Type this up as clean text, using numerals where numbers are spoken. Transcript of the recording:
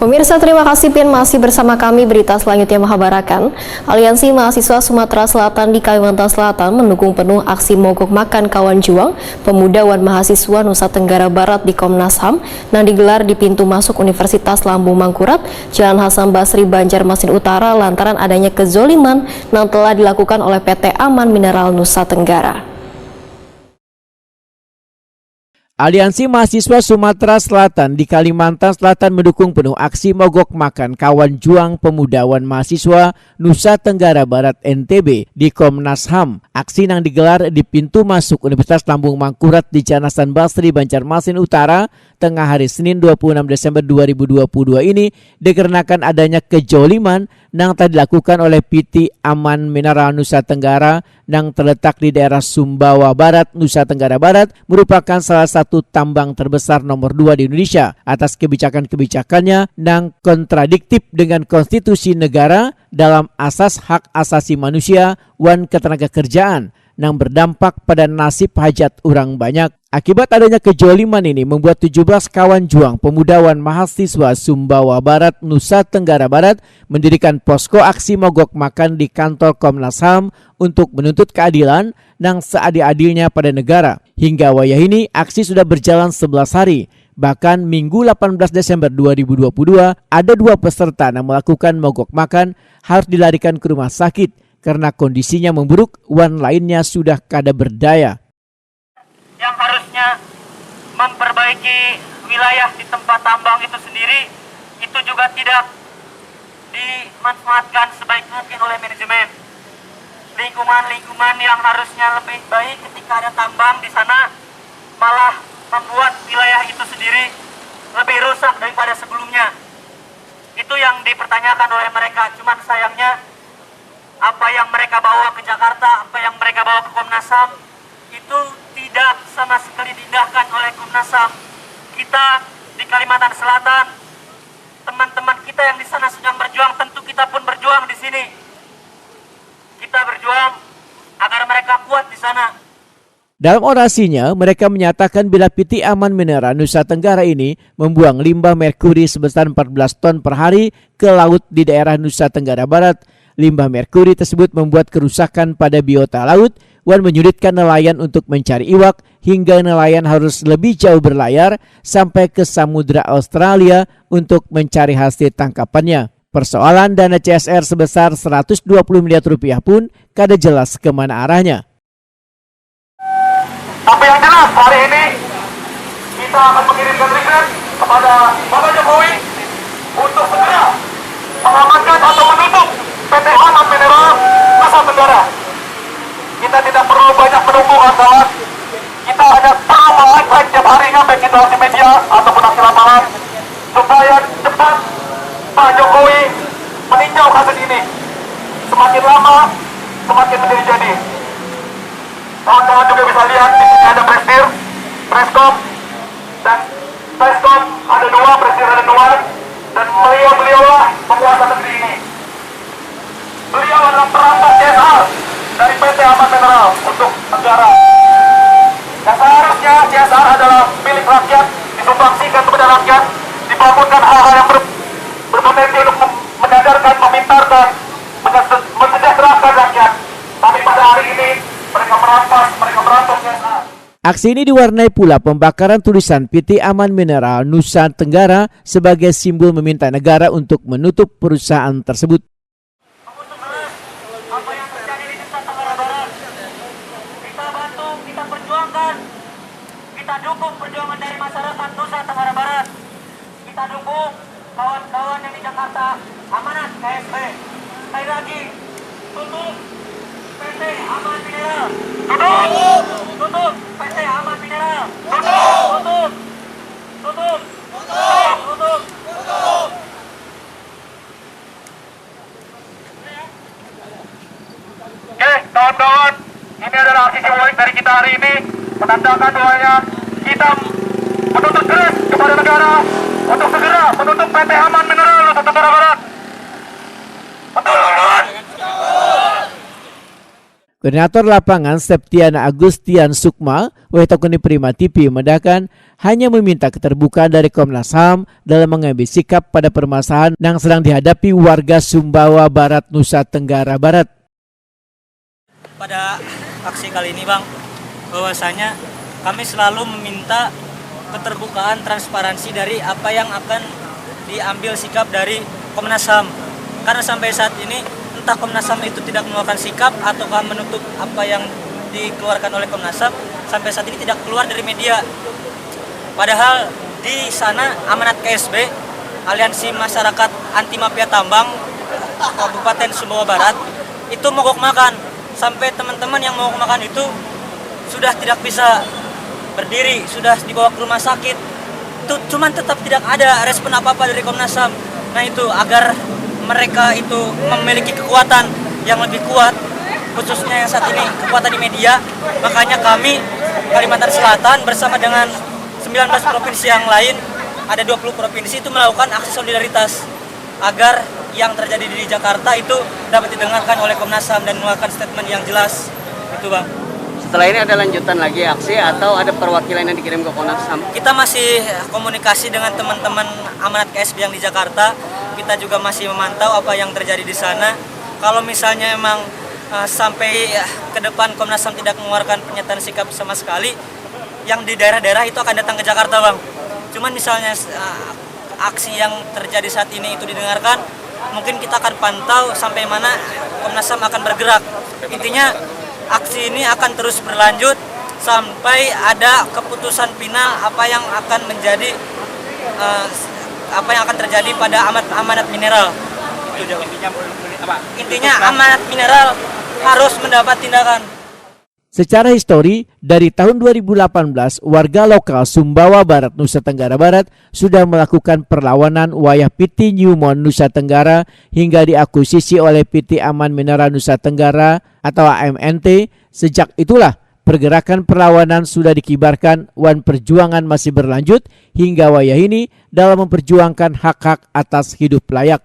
Pemirsa, terima kasih Pian masih bersama kami. Berita selanjutnya mengabarkan Aliansi Mahasiswa Sumatera Selatan di Kalimantan Selatan mendukung penuh aksi mogok makan kawan juang pemuda Wan Mahasiswa Nusa Tenggara Barat di Komnas HAM yang digelar di pintu masuk Universitas Lambung Mangkurat, Jalan Hasan Basri, Banjarmasin Utara lantaran adanya kezoliman yang telah dilakukan oleh PT Aman Mineral Nusa Tenggara. Aliansi Mahasiswa Sumatera Selatan di Kalimantan Selatan mendukung penuh aksi mogok makan kawan juang pemuda Wan Mahasiswa Nusa Tenggara Barat NTB di Komnas HAM. Aksi yang digelar di pintu masuk Universitas Lambung Mangkurat di Jalan Hasan Basri, Banjarmasin Utara, tengah hari Senin 26 Desember 2022 ini dikarenakan adanya kejoliman yang telah dilakukan oleh PT Aman Mineral Nusa Tenggara yang terletak di daerah Sumbawa Barat, Nusa Tenggara Barat, merupakan salah satu tambang terbesar nomor 2 di Indonesia. Atas kebijakannya yang kontradiktif dengan konstitusi negara dalam asas hak asasi manusia wan ketenaga kerjaan yang berdampak pada nasib hajat orang banyak. Akibat adanya kejoliman ini membuat 17 kawan juang pemuda Wan Mahasiswa Sumbawa Barat, Nusa Tenggara Barat mendirikan posko aksi mogok makan di kantor Komnas HAM untuk menuntut keadilan yang seadil-adilnya pada negara. Hingga wayah ini aksi sudah berjalan 11 hari. Bahkan Minggu 18 Desember 2022 ada 2 peserta yang melakukan mogok makan harus dilarikan ke rumah sakit karena kondisinya memburuk, wan lainnya sudah kada berdaya. Yang harusnya memperbaiki wilayah di tempat tambang itu sendiri, itu juga tidak dimanfaatkan sebaik mungkin oleh manajemen. Lingkungan yang harusnya lebih baik ketika ada tambang di sana, malah membuat wilayah itu sendiri lebih rusak daripada sebelumnya. Itu yang dipertanyakan oleh mereka. Cuman sayangnya apa yang mereka bawa ke Jakarta, apa yang mereka bawa ke Komnas HAM itu tidak sama sekali diindahkan oleh Komnas HAM. Kita di Kalimantan Selatan, teman-teman kita yang di sana sedang berjuang, tentu kita pun berjuang di sini. Kita berjuang agar mereka kuat di sana. Dalam orasinya, mereka menyatakan bila PT Aman Mineral Nusa Tenggara ini membuang limbah merkuri sebesar 14 ton per hari ke laut di daerah Nusa Tenggara Barat. Limbah merkuri tersebut membuat kerusakan pada biota laut dan menyulitkan nelayan untuk mencari iwak hingga nelayan harus lebih jauh berlayar sampai ke Samudra Australia untuk mencari hasil tangkapannya. Persoalan dana CSR sebesar 120 miliar rupiah pun kada jelas kemana arahnya. Tapi yang jelas hari ini kita akan mengirimkan request kepada Bapak Jokowi untuk segera mengamankan atau menutup PT Aman Mineral Nusa Tenggara. Kita tidak perlu banyak menunggu kawan. Kita hanya perlu meng-like tiap harinya baik itu di media ataupun di lapangan supaya cepat Pak Jokowi meninjau kasus ini. Semakin lama semakin menjadi jadi. Kawan-kawan juga bisa lihat di sini ada presir, preskop, dan preskop ada 2, presir ada 2, dan beliau-beliaulah penguasa negeri ini. Beliau adalah perampok CSR dari PT Aman Mineral untuk negara. Dan seharusnya CSR adalah milik rakyat, disumbangsikan kepada rakyat, dibangunkan hal-hal yang berpotensi untuk menyadarkan, memintarkan, mensejahterakan rakyat. Tapi pada hari ini mereka merampok CSR. Aksi ini diwarnai pula pembakaran tulisan PT Aman Mineral Nusa Tenggara sebagai simbol meminta negara untuk menutup perusahaan tersebut. Apa yang terjadi di Nusa Tenggara Barat, kita bantu, kita perjuangkan, kita dukung perjuangan dari masyarakat Nusa Tenggara Barat. Kita dukung kawan-kawan yang di Jakarta, amanat KSP. Sekali lagi, tutup PT Aman Mineral. Tutup PT Aman Mineral. Tutup. Oke, kawan-kawan, ini adalah aksi simbolik dari kita hari ini, menandakan bahwa kita menuntut keras kepada negara untuk segera menutup PT Aman Mineral Nusa Tenggara Barat. Betul, kawan-kawan. Koordinator lapangan Septiana Agustian Sukma, Wetokuni Prima TV mendakan hanya meminta keterbukaan dari Komnas HAM dalam mengambil sikap pada permasalahan yang sedang dihadapi warga Sumbawa Barat, Nusa Tenggara Barat. Pada aksi kali ini Bang, bahwasanya kami selalu meminta keterbukaan, transparansi dari apa yang akan diambil sikap dari Komnas HAM. Karena sampai saat ini entah Komnas HAM itu tidak mengeluarkan sikap ataukah menutup apa yang dikeluarkan oleh Komnas HAM, sampai saat ini tidak keluar dari media. Padahal di sana amanat KSB, Aliansi Masyarakat Anti Mafia Tambang Kabupaten Sumbawa Barat, itu mogok makan. Sampai teman-teman yang mogok makan itu sudah tidak bisa berdiri, sudah dibawa ke rumah sakit. Itu cuman tetap tidak ada respon apa-apa dari Komnas HAM. Nah itu agar mereka itu memiliki kekuatan yang lebih kuat, khususnya yang saat ini kekuatan di media. Makanya kami Kalimantan Selatan bersama dengan 19 provinsi yang lain, ada 20 provinsi itu melakukan aksi solidaritas agar yang terjadi di Jakarta itu dapat didengarkan oleh Komnas HAM dan mengeluarkan statement yang jelas. Itu Bang. Setelah ini ada lanjutan lagi aksi atau ada perwakilan yang dikirim ke Komnas HAM? Kita masih komunikasi dengan teman-teman amanat KSB yang di Jakarta. Kita juga masih memantau apa yang terjadi di sana. Kalau misalnya memang sampai ke depan Komnas HAM tidak mengeluarkan pernyataan sikap sama sekali, yang di daerah-daerah itu akan datang ke Jakarta Bang. Cuman misalnya aksi yang terjadi saat ini itu didengarkan, mungkin kita akan pantau sampai mana Komnas HAM akan bergerak. Intinya aksi ini akan terus berlanjut sampai ada keputusan final apa yang akan menjadi apa yang akan terjadi pada amanat mineral. Itu intinya amanat mineral harus mendapat tindakan. Secara histori, dari tahun 2018, warga lokal Sumbawa Barat, Nusa Tenggara Barat sudah melakukan perlawanan wayah PT Newmont Nusa Tenggara hingga diakuisisi oleh PT Aman Mineral Nusa Tenggara atau AMNT. Sejak itulah pergerakan perlawanan sudah dikibarkan, wan perjuangan masih berlanjut hingga wayah ini dalam memperjuangkan hak-hak atas hidup layak.